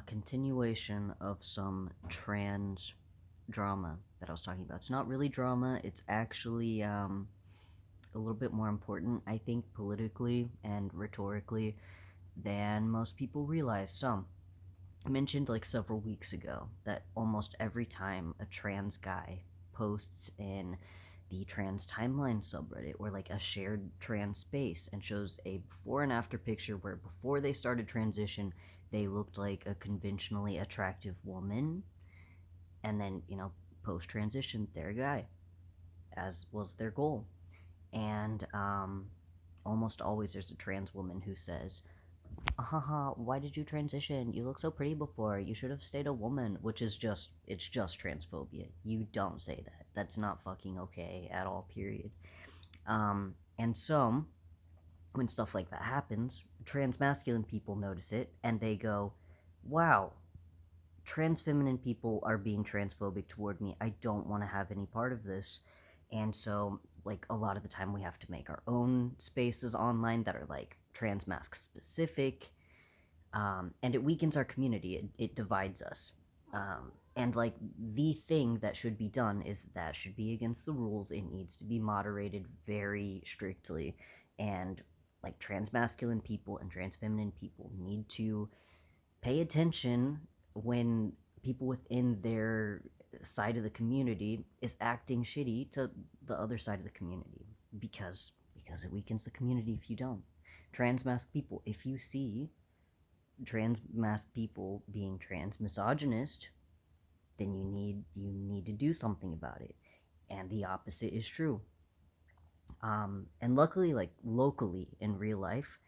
continuation of some trans drama that I was talking about. It's not really drama, it's actually a little bit more important, I think, politically and rhetorically than most people realize. So, I mentioned like several weeks ago that almost every time a trans guy posts in the trans timeline subreddit or like a shared trans space and shows a before and after picture where before they started transition they looked like a conventionally attractive woman, and then post transition they're a guy, as was their goal. And almost always there's a trans woman who says, haha, why did you transition? You look so pretty before. You should have stayed a woman, which is it's just transphobia. You don't say that. That's not fucking okay at all, period. And so, when stuff like that happens, trans masculine people notice it and they go, wow, trans feminine people are being transphobic toward me. I don't want to have any part of this. And so, like, a lot of the time we have to make our own spaces online that are like trans mask specific. And it weakens our community. It divides us. And like the thing that should be done is that should be against the rules. It needs to be moderated very strictly. And like trans masculine people and trans feminine people need to pay attention when people within their side of the community is acting shitty to the other side of the community, because it weakens the community if you don't. Trans mask people, if you see trans mask people being trans misogynist, then you need to do something about it. And the opposite is true. And luckily, like locally in real life,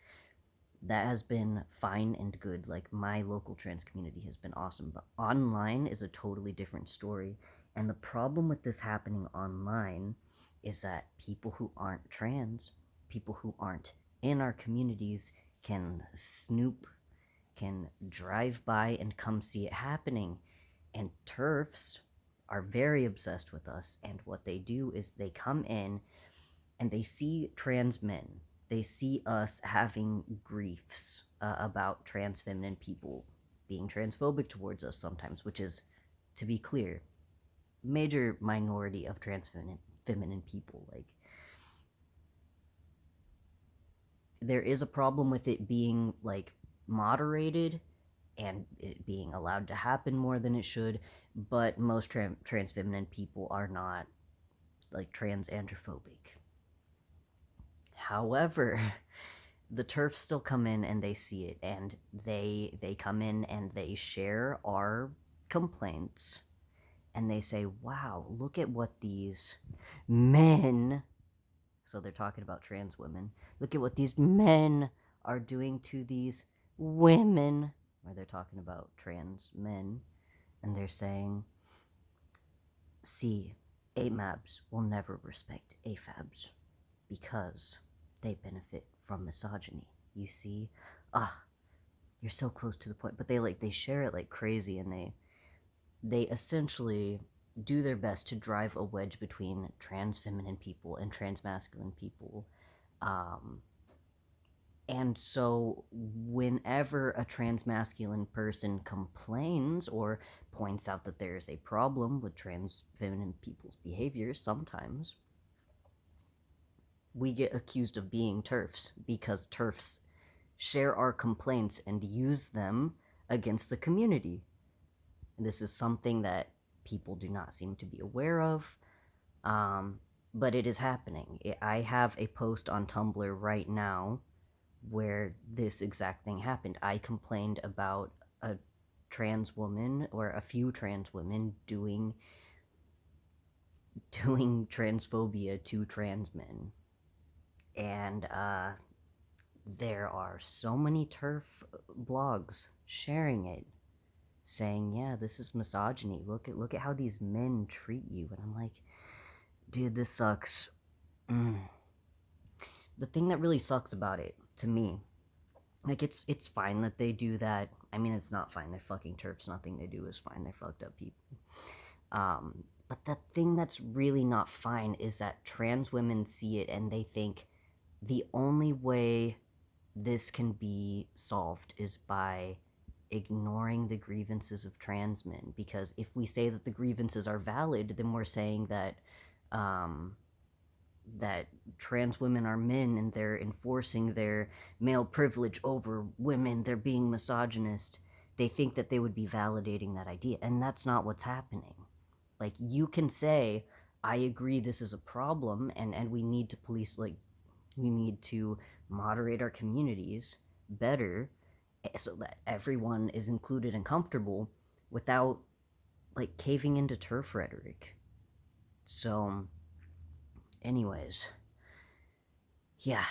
that has been fine and good. Like my local trans community has been awesome, but online is a totally different story. And the problem with this happening online is that people who aren't trans, people who aren't in our communities, can snoop, can drive by and come see it happening. And Terfs are very obsessed with us, and what they do is they come in and they see trans men. They see us having griefs about trans feminine people being transphobic towards us sometimes, which is, to be clear, major minority of trans feminine people. Like, there is a problem with it being like moderated and it being allowed to happen more than it should, but most trans feminine people are not like trans androphobic. However, the Terfs still come in and they see it, and they come in and they share our complaints, and they say, wow, look at what these men, so they're talking about trans women, look at what these men are doing to these women, or they're talking about trans men, and they're saying, see, AMABs will never respect AFABs because they benefit from misogyny. You see? You're so close to the point. But they share it like crazy, and they essentially do their best to drive a wedge between trans feminine people and trans masculine people. And so whenever a trans masculine person complains or points out that there is a problem with trans feminine people's behavior, sometimes we get accused of being Terfs because Terfs share our complaints and use them against the community. And this is something that people do not seem to be aware of, but it is happening. I have a post on Tumblr right now where this exact thing happened. I complained about a trans woman, or a few trans women, doing transphobia to trans men. And there are so many TERF blogs sharing it, saying, yeah, this is misogyny. Look at how these men treat you. And I'm like, dude, this sucks. The thing that really sucks about it, to me, like, it's fine that they do that. I mean, it's not fine. They're fucking Terfs. Nothing they do is fine. They're fucked up people. But the thing that's really not fine is that trans women see it and they think the only way this can be solved is by ignoring the grievances of trans men, because if we say that the grievances are valid, then we're saying that that trans women are men and they're enforcing their male privilege over women, they're being misogynist. They think that they would be validating that idea, and that's not what's happening. Like, you can say, I agree this is a problem, and we need to police, like, we need to moderate our communities better so that everyone is included and comfortable without, like, caving into turf rhetoric. So, anyways, yeah,